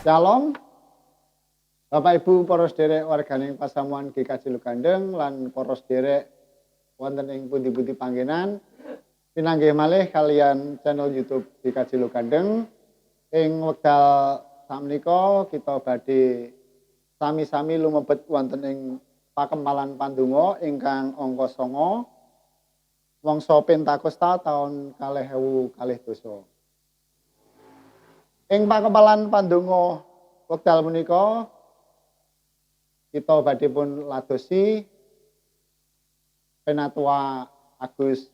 Shalom. Bapak Ibu para sedherek warganing pasamuan GKJ Lugandeng lan para sedherek wonten ing pundi-pundi panggenan pinanggih malih kalian channel YouTube GKJ Lugandeng. Ing wekdal sakmenika kita badhe sami-sami lumebet wonten ing pakempalan pandonga ingkang angka 9 mangsa Pentakosta taun 2022. Ing pakempalan pandonga wekdal menika kita badhe pun ladosi Penatua Agus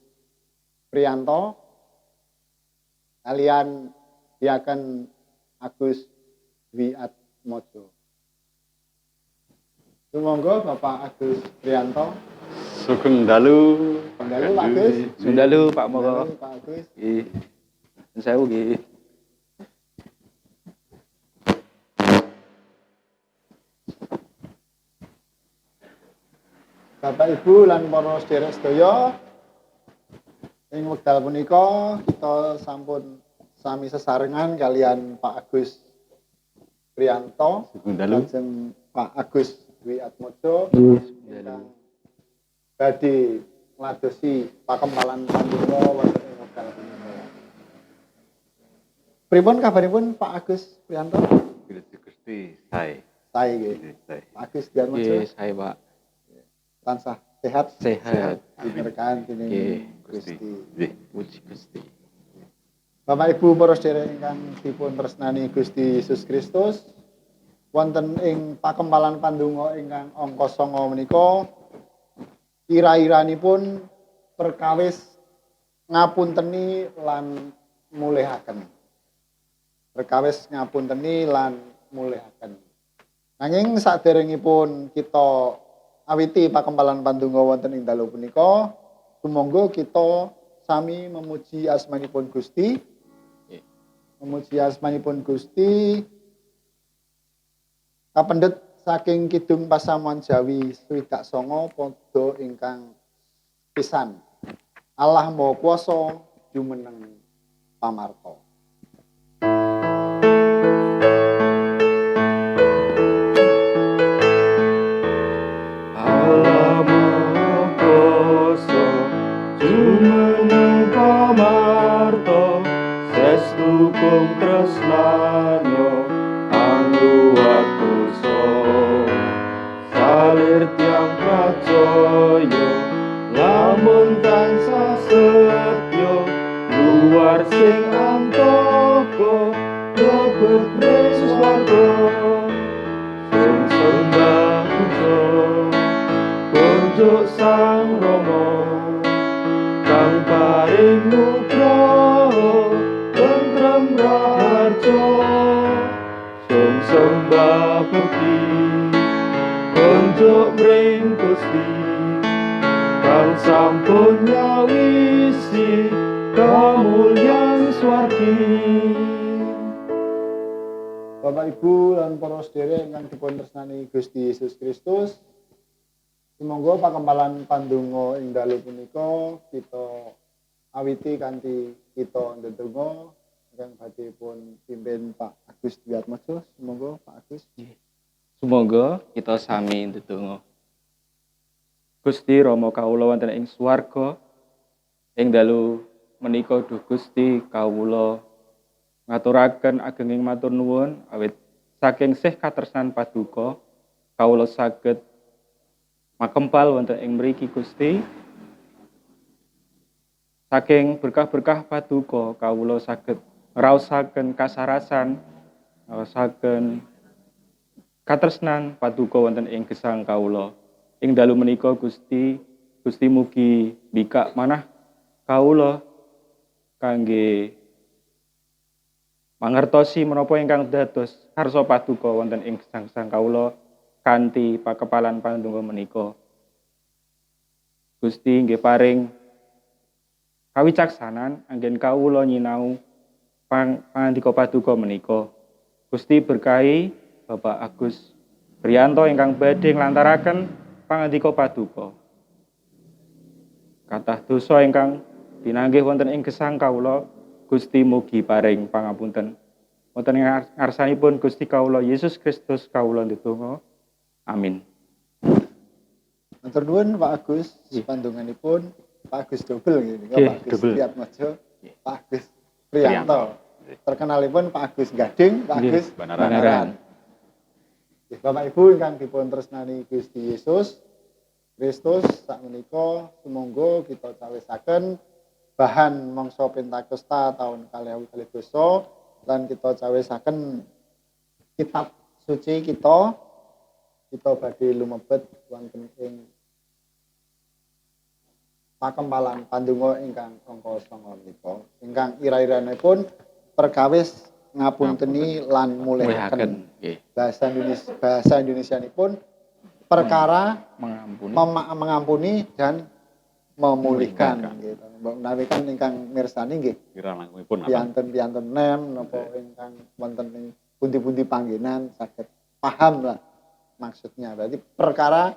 Priyanto kalian Diaken Agus Dwi Atmojo. Sumangga Bapak Agus Priyanto. Sugeng dalu. Dalu Pak Agus. Sundalu Pak Moko. Pak Agus. Nggih. Sewu nggih. Bapak Ibu lan para sedherek sedaya, ing wekdal punika kita sampun sami sesarengan kalian Pak Agus Priyanto lajeng Pak Agus Dwi Atmojo ingkang badhe ngladosi pakempalan pandonga wonten ing wekdal punika. Pripun kabaripun Pak Agus Priyanto? Gusti sae. Sae nggih. Pak Agus Dwi Atmojo. Nggih, sae Pak. Tansah sehat. Diberkahi dening Gusti. Gusti. Nggih, puji Gusti. Bapak Ibu para sedherek ingkang dipun tresnani Gusti Yesus Kristus, wonten ing pakempalan pandonga ingkang angka 9 menika ira-iranipun perkawis ngapunteni lan mulihaken. Perkawis ngapunteni lan mulihaken. Nanging saderengipun kita awiti pakempalan pandonga wonten ing dalu punika, sumangga kita sami memuji asmanipun Gusti. Memuji asmanipun Gusti. Kapendhet saking Kidung Pasamuan Jawi 29 pada ingkang pisan. Allah Maha Kuwasa jumeneng pamarta. Dukung tresnanyo angguwatuso salir tiang pracaya lamun tansah setya luar sing antaka lebet reswarga sembah puja kunjuk Sang Rama kang paring nugraha tentrem raharja sembah bekti kunjuk mring Gusti kang sampun nyawisi kamulyan swargi. Bapak Ibu lan para sedherek ingkang dipun tresnani Gusti Yesus Kristus, sumangga pakempalan pandonga ing dalu punika kita awiti kanthi kita ndedonga ingkang badhe pun pimpin Pak Agus Dwi Atmojo. Sumangga Pak Agus. Sumangga kita sami ndedonga. Gusti Rama kawula wonten ing swarga ing dalu menika duh Gusti kawula ngaturaken agenging matur nuwun awit saking sih katresnan paduka kawula saged makempal wonten ing mriki Gusti. Saking berkah-berkah paduka kawula saged ngraosaken kasarasan, ngraosaken katresnan paduka wonten ing gesang kawula. Ing dalu menika Gusti mugi bikak manah kawula kangge mangertosi menapa ingkang dados karsa paduka wonten ing gesang-gesang kawula kanthi pakempalan pandonga menika. Gusti nggih paring kawicaksanan anggen kawula nyinau pangandika paduka menika. Gusti berkahi Bapak Agus Priyanto ingkang badhe nglantaraken pangandika paduka. Kathah dosa ingkang pinanggih wonten ing gesang kawula, Gusti mugi paring pangapunten. wonten ing ngarsanipun Gusti kawula Yesus Kristus kawula ndedonga. Amin. Matur nuwun Pak Agus, pandonganipun Pak Agus Dobel ngene, Nggih, Pak Agus Dobel. Priatmojo, Pak Agus Priyanto. Terkenalipun Pak Agus Gading, Pak Nggih, Agus Banaran. Banaran. Nggih, Bapak Ibu ingkang dipun tresnani Gusti Yesus Kristus sakmenika sumangga kita cawisaken bahan mangsa Pentakosta taun 2023 lan kita cawisaken kitab suci kita badhe lumebet wonten ing pakempalan pandonga ingkang angka 9 menika ingkang ira-iranipun perkawis ngapunteni lan mulihaken. Nggih, Bahasa Indonesianipun perkara mengampuni. mengampuni dan memulihkan gitu. Mbok menawi kan ingkang mirsani nggih Kira langkungipun apa? piantun-piantun nem napa ingkang wonten ing pundi-pundi panggenan saged paham lah maksudnya. Berarti perkara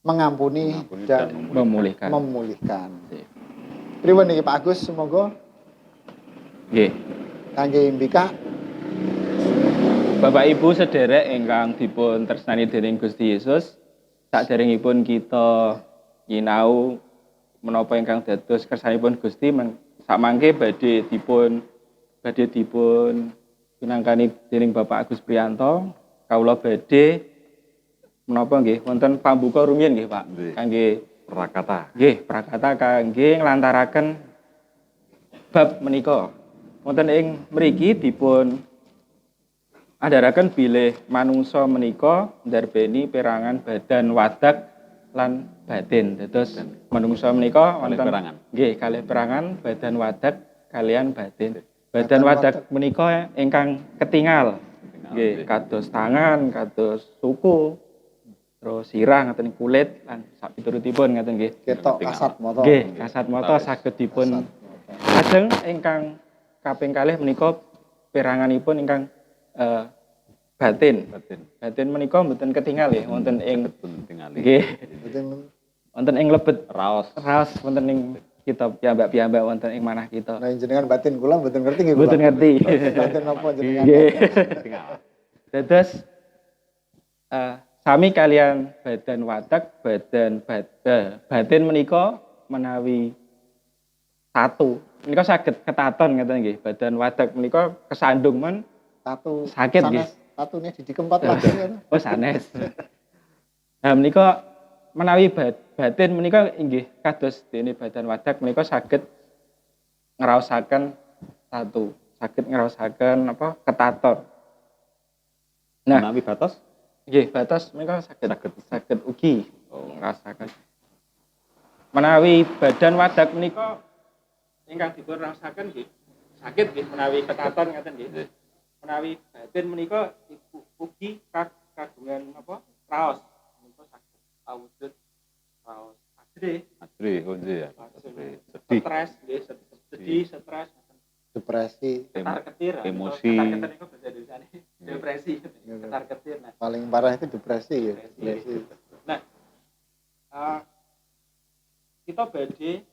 mengampuni Mengampuni dan dan memulihkan. memulihkan. Nggih. Pripun niki Pak Agus semoga Nggih. kangge mbikak Bapak Ibu sederek ingkang dipun tresnani dening Gusti Yesus, saderengipun kita nyinau menapa ingkang dados kersanipun Gusti sakmangke badhe dipun pinangkani dening Bapak Agus Priyanto, kawula badhe menapa nggih wonten pambuka rumiyin nggih Pak, Nggih. kangge Prakata. nggih prakata kangge nglantaraken bab menika. Wonten ing mriki dipun andharaken bilih manungsa menika ndarbeni perangan badan wadak lan batin. Dados manungsa menika Kalih wonten perangan. nggih kalih perangan badan wadak kalian batin. Badan wadak menika ingkang ketingal. Nggih, kados tangan, kados suku, terus sirah ngaten kulit lan sapiturutipun ngaten nggih. ketok Tinggal. kasat motor. Nggih, kasat mata saged dipun lajeng ingkang kaping kalih menika peranganipun ingkang batin. Batin. Batin menika mboten ketingal nggih wonten ing Betul tingali. nggih Mboten wonten ing lebet Raos. raos wonten ing kita piyambak-piyambak wonten ing manah kita. nah jenengan batin kula mboten ngerti nggih. Mboten kula. ngerti. Batin napa jenengan? Nggih. Tinggal. Dados sami kalian badan wadak, batin menika menawi satu. Menika saged ketaton ngaten nggih. Badan wadak menika kesandung men Tatu Sakit, nggih. sanes tatune didikempot lagi kan. oh sanes. Nah menika menawi batin menika inggih kados dene badan wadak menika saged ngraosaken satu, saged ngraosaken apa ketaton. Nah, Menawi batas. nggih batas menika saged ugi ngraosaken. Menawi badan wadak menika ingkang dipun raosaken nggih saged nggih menawi ketaton ngaten nggih. Nggih. Menawi batin menika ugi kagungan apa raos menika saged awujud raos agre Adri, oh nggih ya. sedih Sedih. stres nggih sedih stres Depresi ketar ketir emosi. ketar ketir niku bahasa Indonesiane depresi ketar ketir nah paling parah itu depresi ya. depresi. Nah kita badhe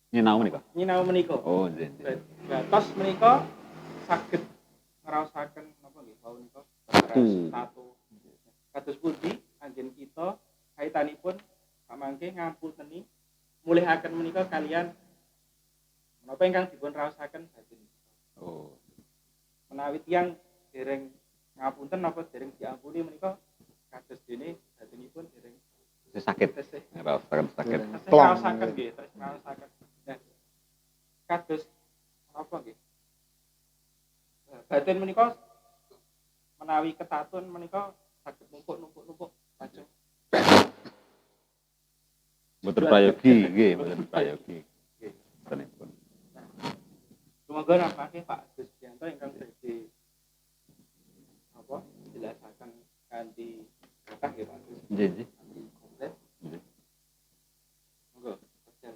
Nyinau nika. nyinau menika Oh nggih. nggih. batas menika saged ngraosaken napa nggih wau nika tatu kados pundi anjen kita kaitanipun samangke ngamputeni mulihaken menika kalian menapa ingkang dipun raosaken batin Oh. menawi tiyang dereng ngapunten napa dereng diampuni menika kados dene batinipun dereng Sakit. tesih Ngerasakan sakit. Plong. raosaken nggih terus raosaken nah kados apa nggih batin menika menawi ketatun menika saged numpuk lajeng Mboten prayogi, nggih, mboten prayogi. Nggih. Tenipun. Semoga napake Pak Gus Priyanto ingkang badhe apa jelasaken kanthi kathah nggih Pak Gus. Nggih, nggih. Kanthi komplit. Nggih. Monggo. Persen.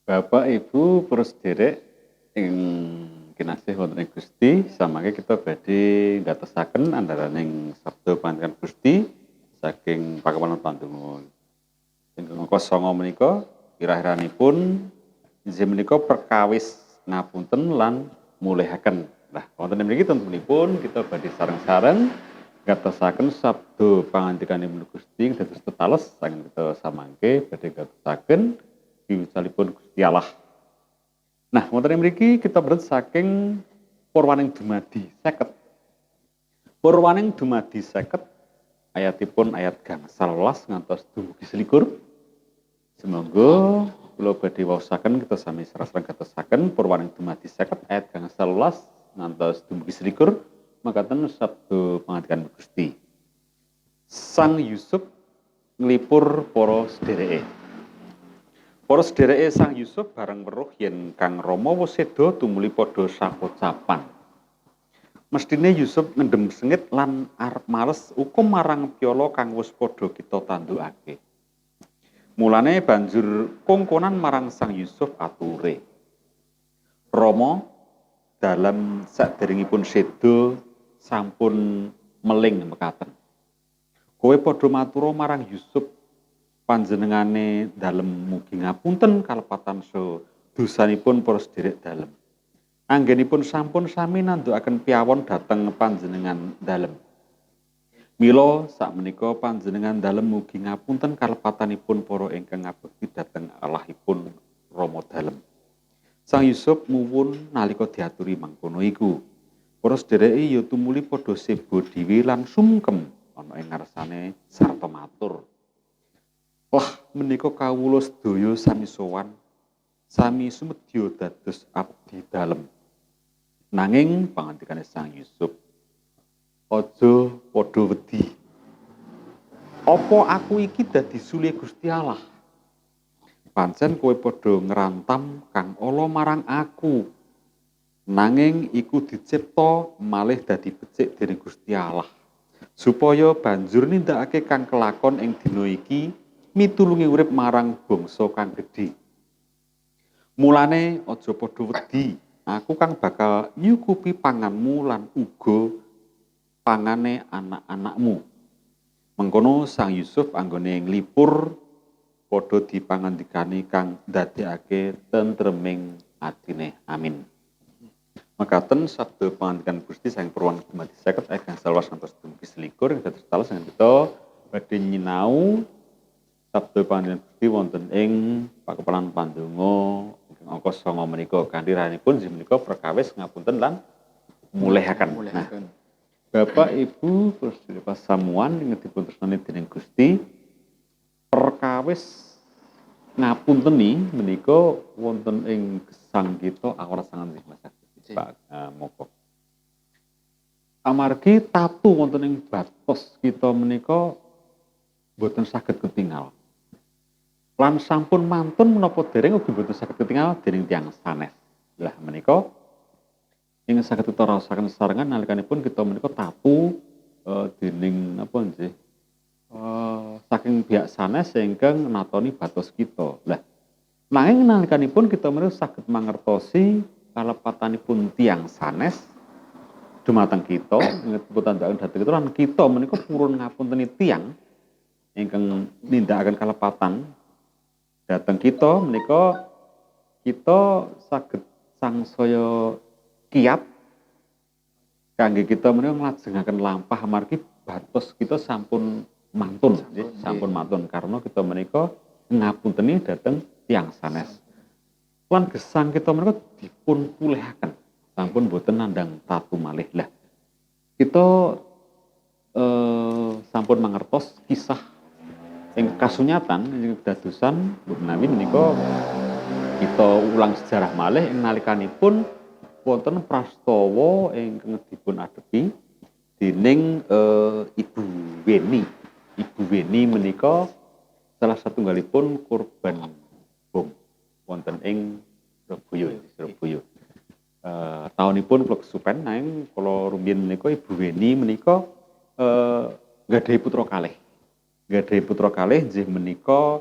Bapak Ibu para sederek ing kinasih wonten ing Gusti, samangke kita badhe ngatosaken andharaning sabda panjenengan Gusti saking pakempalan pandonga. Ingkang angka 9 menika kira-kiranipun inggih menika perkawis ngapunten lan mulihaken. Nah, wonten mriki tentunipun kita badhe sareng-sareng gatosaken sabda pangandikanipun Gusti dados tetales saking kita samangke badhe gatosaken wiwitanipun Gusti Allah. Nah, wonten mriki kita beret saking Purwaning dumadi 50. Purwaning dumadi 50 ayatipun ayat gangsal welas ngantos dumugi selikur. Semonggo kula badhe waosaken kita sami sareng-sareng gatosaken Purwaning dumadi 50 ayat gangsal welas ngantos dumugi selikur makaten sabda pangandikan Gusti. Sang Yusuf nglipur para sedereke. Para sedereke Sang Yusuf bareng weruh yen Kang Rama wis seda tumuli padha sapocapan. Mestine Yusuf ngendhem sengit lan arep males ukum marang piyala kang wis padha kita tandukake. Mulane banjur kongkonan marang Sang Yusuf ature. Rama dalam saderengipun seda sampun meling mekaten. Kowe padha matura marang Yusuf panjenengane dalem mugi ngapunten kalepatan dosanipun para sederek dalem. Anggenipun sampun sami nandukaken piyawon dhateng panjenengan dalem. Mila sakmenika panjenengan dalem mugi ngapunten kalepatanipun para ingkang ngabekti dhateng Allahipun Rama dalem. Sang Yusuf muwun nalika diaturi mangkono iku. Para sedereke ya tumuli padha sebo dhewe lan sungkem ana ing ngarsane sarta matur. Wah, menika kawula sedaya sami sowan, sami sumedya dados abdi dalem. Nanging pangandikane Sang Yusuf, aja padha wedi. Apa aku iki dadi sule Gusti Allah? Pancen kowe padha ngrantam kang ala marang aku. Nanging iku dicipta malih dadi becik dening Gusti Allah. Supaya banjur nindakake kang kelakon ing dina iki mitulungi urip marang bangsa kang gedhe. Mulane aja padha wedi. Aku kang bakal nyukupi panganmu lan uga pangane anak-anakmu. Mengkono Sang Yusuf anggone nglipur padha dipangandikani kang ndadekake tentreming atine. Amin. Makaten sabda pangandikan Gusti saking Purwaning dumadi 50 ayat gangsal welas ngantos dumugi selikur ing dados tales kita badhe nyinau sabda pangandikan Gusti wonten ing pakepalan pandonga angka 9 menika kanthi rahanipun inggih menika perkawis ngapunten lan mulihaken. Nah, Bapak Ibu sedherek pasamuan ingkang dipun tresnani dening Gusti, perkawis ngapunteni menika wonten ing gesang kita awrasangan Mas Gusti Pak monggo. Amargi tatu wonten ing batos kita menika boten saged ketingal. Lan sampun mantun menapa dereng ugi boten saged ketingal dening tiyang sanes. Lah menika ing saged kita rasaken sesarengan nalikanipun kita menika tapu dening napa nggih saking pihak sanes ingkang natoni batos kita. Lah nanging nalikanipun kita menika saged mangertosi kalepatanipun tiyang sanes dumateng kita ingkang tandhaken dhateng kita lan kita menika purun ngapunteni tiyang ingkang nindakaken kalepatan dhateng kita menika kita saged sangsaya kiat kangge kita menika nglajengaken lampah amargi batos kita sampun mantun nggih, sampun mantun karena kita menika ngapunteni dhateng tiyang sanes. Lan gesang kita menika dipun pulihaken, sampun boten nandhang tatu malih. Lah kita sampun mangertos kisah ing kasunyatan ing dadosan menawi menika kita ulang sejarah malih ing nalikanipun wonten prastawa ingkang dipun adepi dening Ibu Weni. Ibu Weni menika salah satunggalipun korban bom wonten ing Surabaya. Taunipun kula kesupen nanging kula rumiyin menika Ibu Weni menika gadhahi putra kalih. Gadhahi putra kalih inggih menika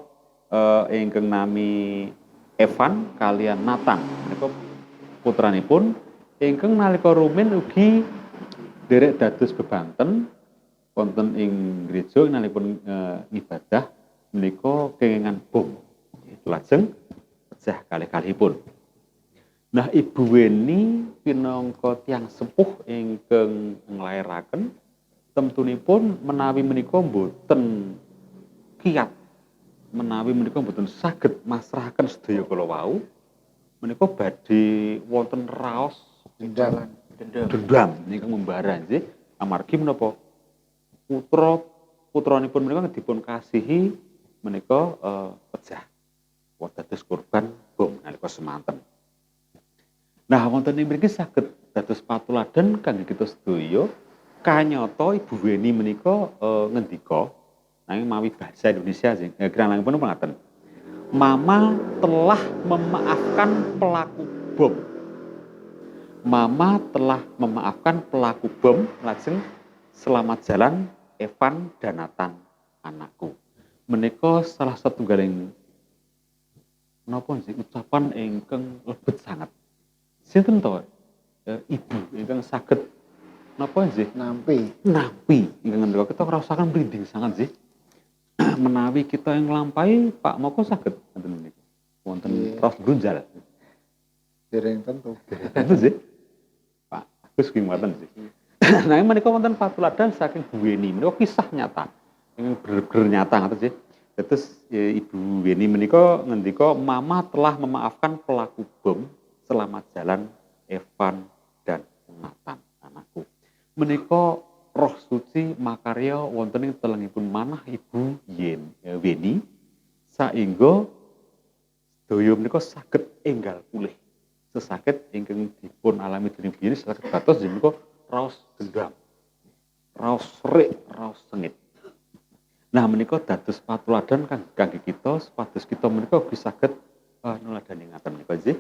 ingkang nami Evan kalian Nathan menika putranipun ingkang nalika rumiyin ugi derek dados bebanten wonten ing gereja nalipun ibadah menika kengengan bom. Lajeng pecah kalih-kalihipun. Nah, Ibu Weni pinangka tiyang sepuh ingkang nglairaken temtunipun menawi menika boten kiyat, menawi menika boten saged masrahaken sedaya kala wau, menika badhe wonten raos Dendam. dendam ingkang membara nggih amargi menapa putranipun menika dipun kasihi menika pejah dados korban bom nalika semanten. Nah, wonten ing mriki saged dados patuladan kangge kita sedaya kanyata Ibu Weni menika ngendika nanging mawi bahasa Indonesia sing kirangipun mekaten. Mama telah memaafkan pelaku bom. Mama telah memaafkan pelaku bom, lajeng selamat jalan Evan dan Nathan anakku. Menika salah satunggaling napa sih ucapan ingkang lebet sangat. Sinten to ibu ingkang saged napa sih Nampi. ingkang ngendika kita ngrasaken merinding sangat sih. Menawi kita yang nglampahi Pak Moko saged ngoten menika. Wonten Nggih. raos grunjal. Dereng tentu. Itu sih. Pak Agus nggih ngoten sih. Nah, menika wonten patuladan saking Bu Weni menika kisah nyata. Ingkang bener-bener nyata ngoten sih. Terus Ibu Weni menika ngendika mama telah memaafkan pelaku bom, selamat jalan Evan dan Nathan anakku. Menika roh suci makarya wonten ing telengipun manah Ibu Weni saengga sedaya menika saged enggal pulih. Sesaged ingkang dipun alami dening Weni saged batos menika raos dendam, raos serik, raos sengit. Nah, menika dados patuladan kangge kita supados kita menika ugi saged nuladani ngaten menika nggih.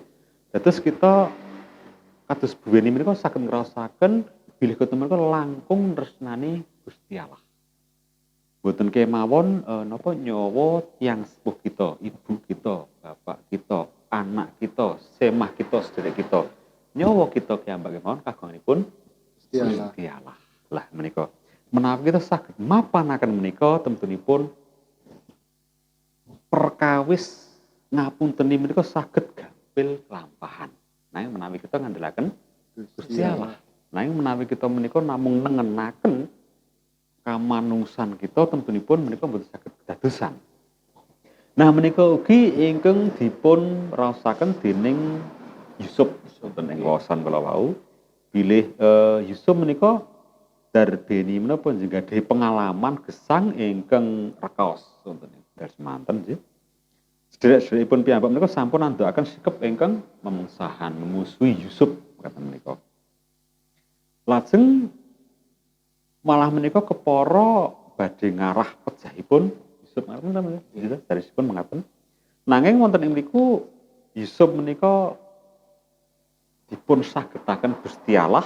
Dados kita kados Bu Weni menika saged ngraosaken bilih kita menika langkung tresnani Gusti Allah. Boten kemawon napa nyawa tiyang sepuh kita, ibu kita, bapak kita, anak kita, semah kita, sedherek kita. Nyawa kita kiyambak kemawon kagunganipun Gusti Allah. Lah menika menawi kita saged mapanaken menika temtunipun perkawis ngapunteni menika saged gampil lampahan. Nanging menawi kita ngandelaken Gusti Allah. Nanging menawi kita menika namung nengenaken kamanungsan kita temtunipun menika boten saged kedadosan. Nah, menika ugi ingkang dipun raosaken dening Yusuf wonten ing wawasan kala wau. Bilih Yusuf menika darbeni menapa nggadahi pengalaman gesang ingkang rekaos wonten ing semanten nggih. Sedherek-sedherekipun piyambak menika sampun andhakaken sikep ingkang memungsahan memusuhi Yusuf kata menika. Lajeng malah menika kepara badhe ngarah pejahipun Yusuf ngaten namanya. Darisipun mengaten. Nanging wonten ing mriku Yusuf menika dipun sagetaken Gusti Allah.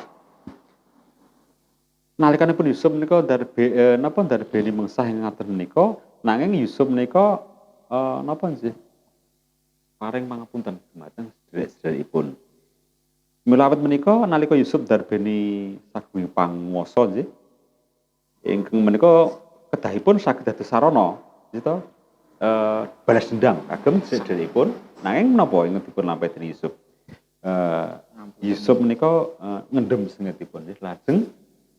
Nalikanipun Yusuf menika darbeni mengsah ing ngaten menika, nanging Yusuf menika napa nggih? Paring pangapunten dumateng sedherek-sedherekipun. Milawat menika nalika Yusuf darbeni sagunging panguwasa nggih. Ingkang menika kedahipun saged dados sarana nggih to balas dendam kagem sedherekipun. Nanging menapa ingkang dipun lampahi dening Yusuf? Yusuf menika ngendhem sengitipun nggih lajeng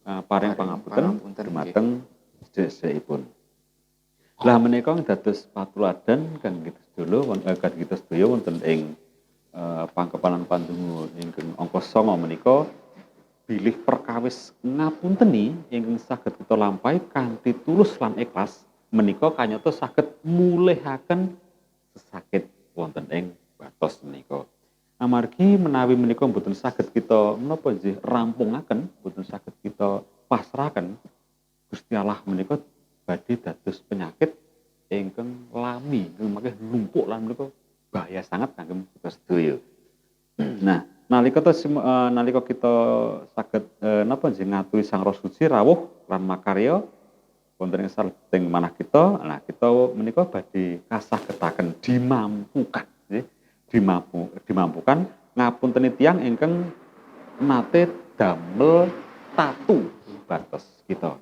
paring pangapunten dumateng sedherek-sedherekipun. Lah menika dados patuladan kangge kita sedaya wonten ing pangkepanan pandonga ingkang angka 9 menika bilih perkawis ngapunteni ingkang saged kita lampahi kanthi tulus lan ikhlas menika kanyata saged mulihaken sesakit wonten ing batos menika. Amargi menawi menika mboten saged kita menapa nggih rampungaken, mboten saged kita pasrahaken, Gusti Allah menika badhe dados penyakit ingkang lami, mangke numpuk lan menika bahaya sangat kangge kita sedaya. Nah, nalika kita saged napa nggih ngaturi Sang Roh Suci rawuh lan makarya wonten ing salebeting manah kita, nah kita menika badhe kasagetaken dimampukan nggih. Dimampukan ngapunteni tiyang ingkang nate damel tatu batos kita.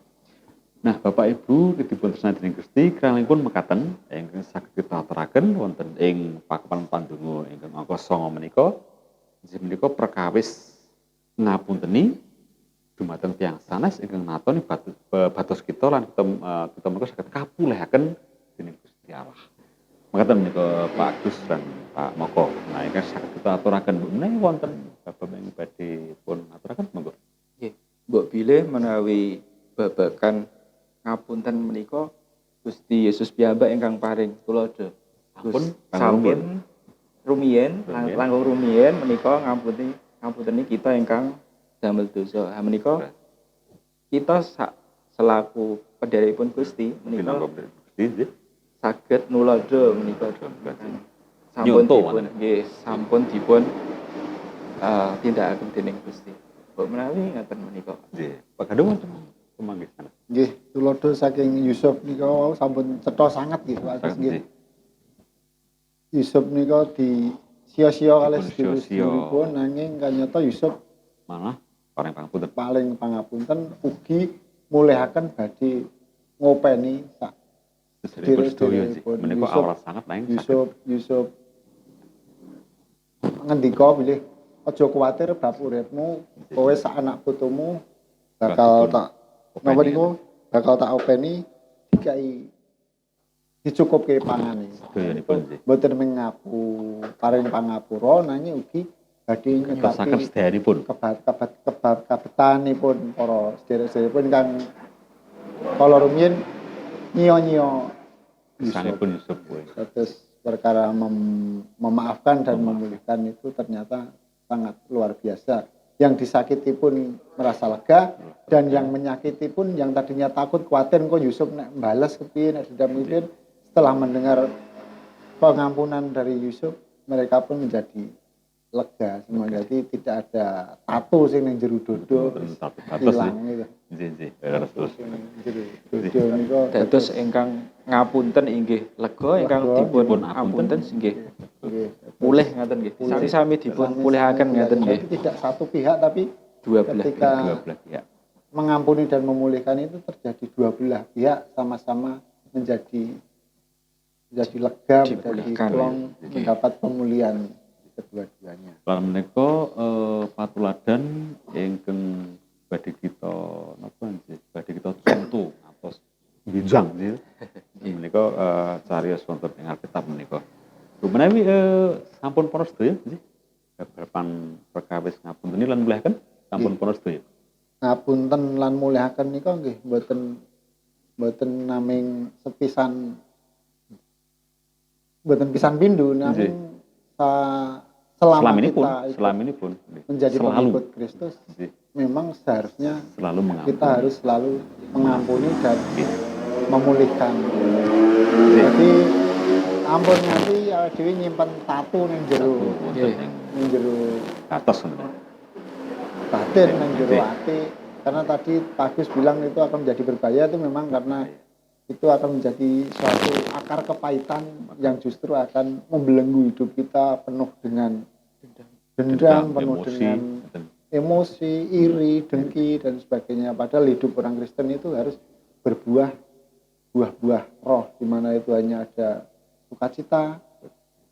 Nah, Bapak Ibu dipun tresnani dening Gusti kirangipun mekaten ingkang saged kita aturaken wonten ing pakepan pandonga ingkang angka 9 menika inggih menika perkawis ngapunteni dumateng tiyang sanes ingkang natoni batos kita lan kita menika saged kapulehaken dening Gusti Allah. Mekaten menika Pak Agus dan Pak Moko. Nah, ingkang saged kita aturaken menawi wonten bab ing badhe pun aturaken monggo. Nggih, mbok bilih menawi babagan ngapunten menika Gusti Yesus piyambak ingkang paring tulodo. Sampun Sampun rumiyin, Rumiyin. langkung rumiyin menika ngapunteni kita ingkang damel dosa. Ha menika kita selaku pederekipun Gusti menika Pinangka Gusti nggih. saged nulodo menika sampun Nyonto, dipun wonten. nggih sampun dipun tindakaken dening Gusti. Mbok menawi ngaten menika. Nggih. Pak Gadung wonten kemanggih sanes. Nggih, tulodo saking Yusuf nika wau sampun cetha sanget nggih Pak Agus nggih. Yusuf nika di sia-sia kalih Dipun sia-sia. sedherek-sedherekipun nanging kanyata Yusuf Malah paring pangapunten. paling pangapunten ugi mulihaken badhe ngopeni sak Sedherek sedaya nggih. Sedherek-sedherekipun. Menika Yusuf- awrat sangat nanging saged Yusuf ngendika bilih aja kuwatir bab uripmu, kowe sak anak putumu bakal Bakal tak openi. napa niku bakal tak openi dikai dicukupke pangane. Sedayanipun nggih. Mboten mung ngaku paring pangapura nanging ugi badhe Ngedosaken nyedapi sedayanipun. kebetanipun para sedherek-sedherekipun kang kala rumiyin nyiya-nyiya Sanipun Yusuf kuwi. Terus perkara memaafkan dan memulihkan itu ternyata sangat luar biasa. Yang disakiti pun merasa lega dan yang menyakiti pun yang tadinya takut khawatir kok Yusuf nek balas kepiye nek dendam kepiye, setelah mendengar pengampunan dari Yusuf mereka pun menjadi lega semua. Jadi tidak ada tato sing ning jero dodo Satu hilang gitu. Nggih nggih. Terus. Jero dodo niku Dados ingkang ngapunten inggih lega ingkang Lega. dipun Dipun apunten inggih nggih. pulih ngaten nggih. Sami-sami dipun pulihaken ngaten nggih. Jadi tidak satu pihak tapi Dua belah ketika Dua belah pihak. mengampuni dan memulihkan itu terjadi dua belah pihak sama-sama menjadi lega, menjadi Dipulihkan, plong, ya. mendapat pemulihan kedua-duanya. Lan menika patuladan ingkang badhe kita napa nggih? Badhe kita contoh atos bidang nggih. Menika cariyos wonten ing Alkitab menika. Menawi sampun para sedaya nggih. Babagan perkawis ngapunten lan mulihaken sampun para sedaya. Ngapunten lan mulihaken nika nggih mboten naming sepisan mboten pisan pindu naming selama kita Selaminipun menjadi selalu pengikut Kristus nggih, memang seharusnya selalu mengampuni. kita harus selalu mengampuni dan memulihkan. Nggih. Jadi ampun nganti awake dhewe nyimpen tatu ning jero Wonten ing ning jero atas wonten. batin ning jero Nggih. ati. Karena tadi Pak Agus bilang itu akan menjadi berbahaya itu memang karena itu akan menjadi suatu akar kepahitan yang justru akan membelenggu hidup kita penuh dengan dendam, penuh emosi, dengan wonten. emosi, iri, dengki dan sebagainya. Padahal hidup orang Kristen itu harus berbuah buah-buah roh, di mana itu hanya ada sukacita,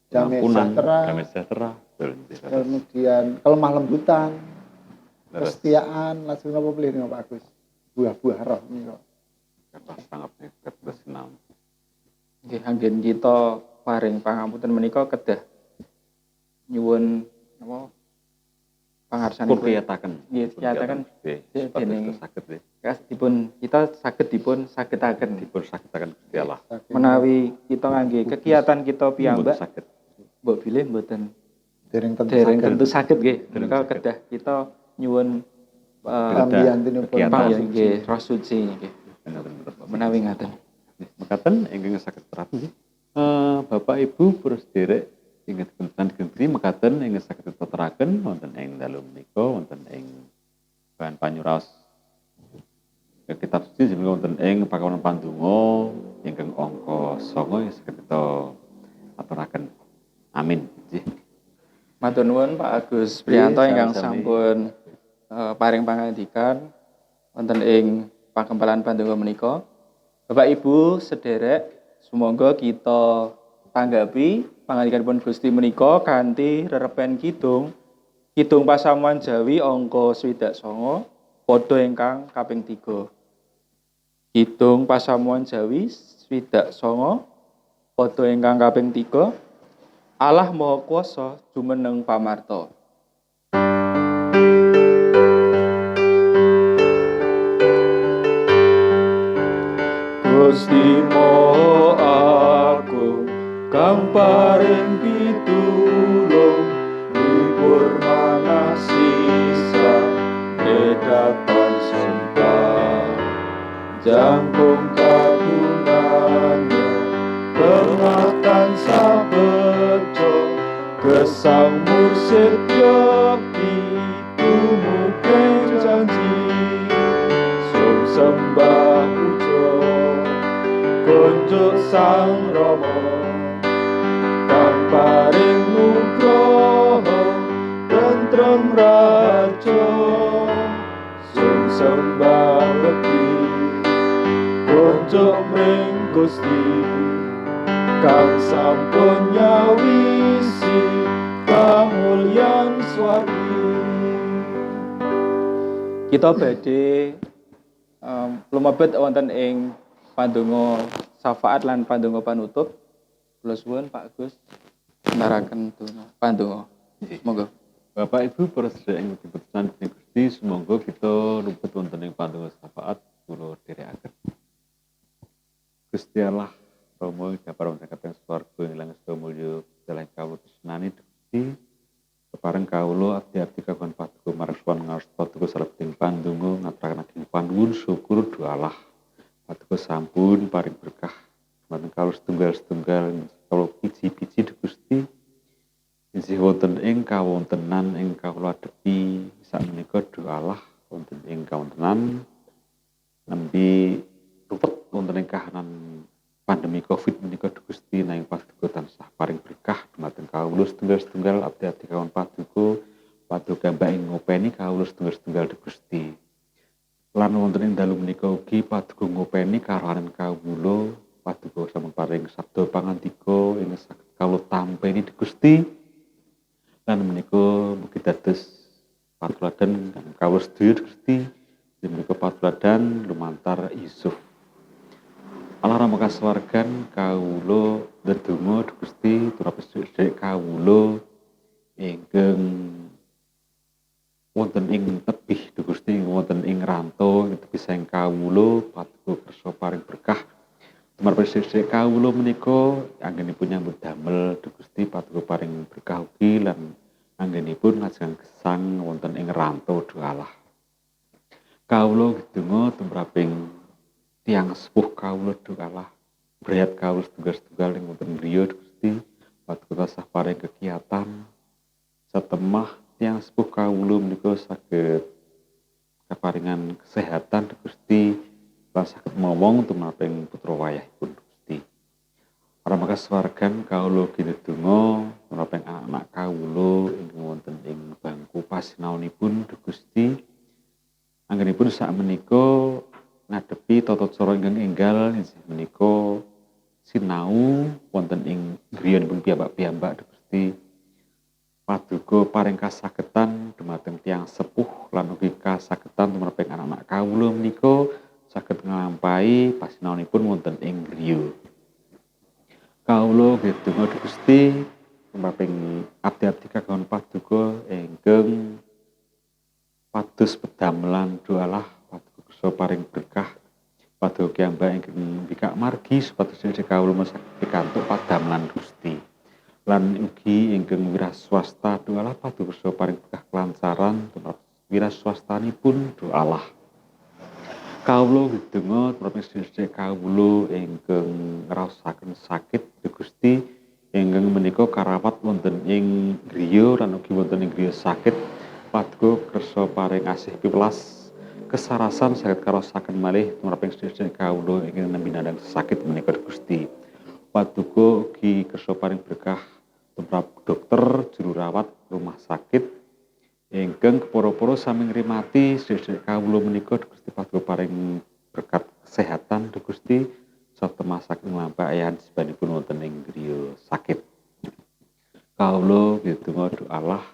damai Pengampunan, sejahtera, damai sejahtera. Betul, nggih. kemudian kelemah lembutan, Leres. kesetiaan, langsung apa pilih dengan Pak Agus? Buah-buah roh ini kok. Kata sangat kata senam. Nggih anggen kita paring pangapunten menika kedah nyuwun napa pangarsanipun. Kurniataken. Nggih, nyataken Nggih, dening- supados saged nggih. Kita dipun sagetaken Dipun sagetaken Gusti Allah. menawi kita ngangge kegiatan kita Mboten piyambak saged. mbok bilih mboten Dereng tentu dereng saged. tentu saged nggih. Dereng Menika saged. kedah kita nyuwun Pambiyantinipun kegiatan. Pak panggih nggih roh suci nggih. Menawi ngaten. Mekaten ingkang saged prabu nggih. Bapak Ibu para sedherek ingkang kebetulan gentri mekaten ingkang saged teteraken wonten ing dalu menika wonten ing bahan panyuraos kitab suci jenenge wonten ing pakawanan pandonga ingkang angka 9 yang saged kita aturaken. Amin. Nggih. Matur nuwun Pak Agus Priyanto ingkang sami-sami. sampun paring pangandikan wonten ing pakempalan pandonga menika. Bapak Ibu sederek, sumangga kita tanggapi pangandikanipun Gusti menika kanthi rerepen kidung Kidung Pasamuan Jawi angka 29 padha ingkang kaping 3. Kidung Pasamuan Jawi 29 padha ingkang kaping 3. Allah Maha Kuwasa jumeneng pamarta. Gusti Maha Agung kang paring pitulung libur manah sisa dedatan sembah jangkung kabungannya permatan sabejo gesang mursid yogi tumuping janji sum sembah ujo kunjuk sang Rama kang paring nugroho tentrem raja sum sembah bekti kunjuk mring Gusti kang sampun nyawisi kamulyan swargi. Kita badhe lumebet wonten ing pandonga syafaat lan pandonga panutup. Kula suwun Pak Gus naraken donga pandonga. Monggo. Bapak Ibu para sedherek ing diputusan dening Gusti, sumangga kita lumebet wonten ing pandonga syafaat kula dherekaken. Gusti Allah Rama Dapar wonten swarga ingkang sedaya mulya dalang kawusanane Gusti kepareng kawula abdi-abdi kagungan paduka marang ngaos paduka salebetipun pandonga ngaturaken ageng panuwun syukur doa Allah paduka sampun paring berkah dumateng kawula setunggal-setunggal kawula piji-piji Gusti inggih wonten ing kawontenan ing kawula adepi sakmenika doa Allah wonten ing kawontenan nembe rupet wonten ing kahanan pandemi Covid menika Gusti nanging paduka tansah paring berkah dumateng kawula setunggal-setunggal abdi-abdi kawan paduka mbak ing ngopeni kawula setunggal-setunggal Gusti. Lan wonten ing dalu menika ugi paduka ngopeni karahanan kawula paduka sampun paring sabda pangandika ing saged kawula tampeni Gusti. Lan menika mugi dados patuladan kawula sedaya Gusti. Menika patuladan lumantar Yusuf. Allah Rama kasuwargan kawula ndedonga Gusti turut sedherek kawula ingkang wonten ing tebih Gusti wonten ing rantau tebih saeng kawula paduka kersa paring berkah tumrap sedherek kawula menika anggenipun nyambut damel Gusti paduka paring berkah ugi lan anggenipun ngajeng gesang wonten ing rantau Allah. Kawula ndedonga tumraping tiang sepuh kawula Allah brayat kawula setunggal-setunggal ing wonten griya Gusti paduka tansah paring kegiatan satemah tiang sepuh kawula menika saged kaparingan kesehatan Gusti lan saged momong tumraping putra wayahipun Gusti. Para makaswargan kawula kinedonga tumraping anak kawula ingkang wonten ing bangku pasinaonipun Gusti anggenipun sakmenika ngadepi tata cara ingkang enggal menika sinau wonten ing griyanipun piyambak-piyambak Gusti paduka paring kasagetan dumateng tiyang sepuh lan ugi kasagetan tumraping anak-anak kawula menika saged nglampahi pasinaonipun wonten ing griya. Kawula ndedonga Gusti tumraping abdi-abdi kagungan paduka ingkang pados pedamelan doalah paduka kersa paring berkah paduka kiyambak ingkang bikak margi supados sedherek kawula saged pikantuk padamelan Gusti lan ugi ingkang wiraswasta doalah paduka kersa paring berkah kelancaran tumrap wiraswastanipun doalah. Kawula ndedonga tumrap sedherek kawula ingkang ngraosaken sakit Gusti ingkang menika karawat wonten ing griya lan ugi wonten ing griya sakit paduka kersa paring asih piwelas kesarasan saged karosaken malih tumraping sedherek kawula ingkang nembe nandhang sakit menika Gusti. Paduka ugi kersa paring berkah tumrap dokter juru rawat rumah sakit ingkang kepara-para sami ngrimati sedherek kawula menika Gusti paduka paring berkat kesehatan Gusti sarta masaking lampahan sebanipun wonten ing griya sakit. Kawula ndedonga doa Allah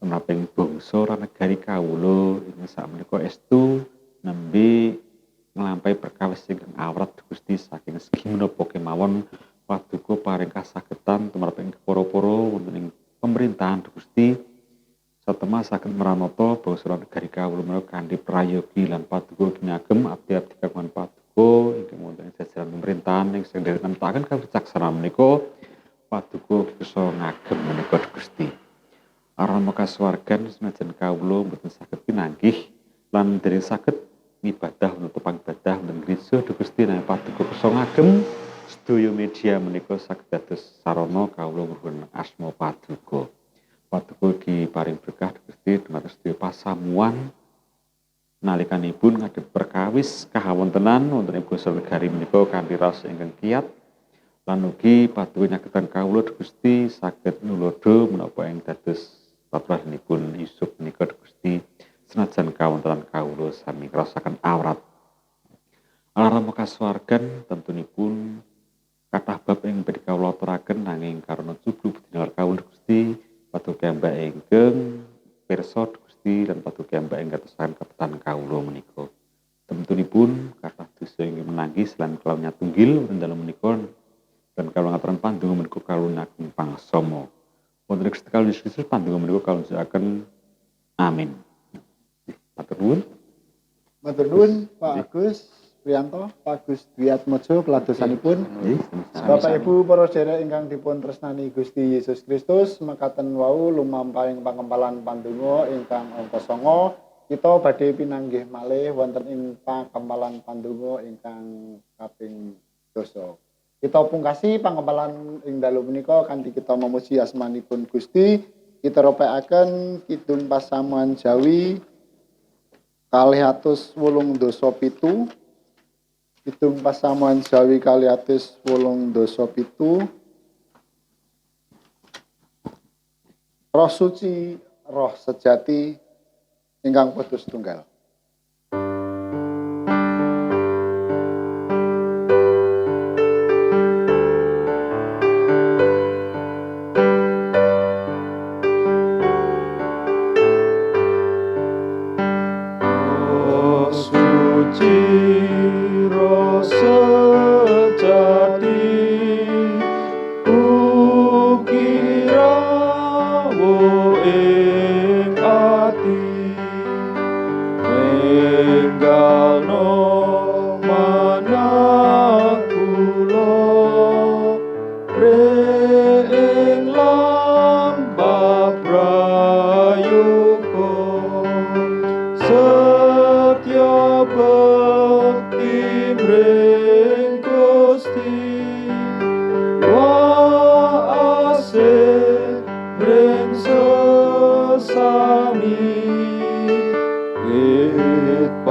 tumraping bangsa lan negari kawula ing sakmenika estu nembe nglampahi perkawis ingkang awrat Gusti saking segi menapa kemawon paduka paring kasagedan tumraping para-para wonten ing pemerintahan Gusti satema saged maranata bangsa lan negari kawula menika kanthi prayogi lan paduka ginagem abdi-abdi kagungan paduka ingkang wonten ing jajaran pemerintahan ing sedherek nemtaken kawicaksanan menika paduka bisa ngagem menika Gusti. Arama kasuwargan senajan kawula mboten saged pinanggih lan dereng saged ibadah menawa pangibadah wonten gereja Gusti nanging paduka bisa ngagem sedaya media menika saged dados sarana kawula ngruhun asma paduka. Paduka diparing berkah Gusti dumateng sedaya pasamuan nalikanipun ngadhep perkawis kahawontenan wonten ing basa negari menika kanthi raos ingkang kiyat lan ugi paduka nyagetan kawula Gusti saged nulodo menapa ing dados paturanipun Yusuf menika Gusti senajan kawontenan kawula sami ngrasaken awrat. Alarm kasuwargan tentunipun kathah bab ing badhe kawula aturaken nanging karena cukup dinar kawula Gusti paduka mbak ingkang pirsa Gusti lan paduka mbak ing katosan kapetan kawula menika. Tentunipun kathah dosa ingkang menanggis lan kelawan tunggil wonten dalem menika dan kawula ngaturaken pandonga menika kawula nagem pangsama. Wonten Gusti kawula Yesus pandonga menika kawula akan amin. Matur nuwun. Matur nuwun Pak Agus Priyanto, Pak Agus Dwi Atmojo peladosanipun. Bapak Ibu para sedherek ingkang dipun tresnani Gusti Yesus Kristus, mekaten wau lumampahing pangempalan pandonga ingkang angka 9 kita badhe pinanggih malih wonten ing pangempalan pandonga ingkang kaping 10. Kita pungkasi pangempalan ing dalu menika kanthi kita memuji asmanipun Gusti. Kita ropekaken kidung pasamuan Jawi 287. Kidung pasamuan Jawi 287. Roh suci, roh sejati ingkang padha setunggal.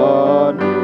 Paduka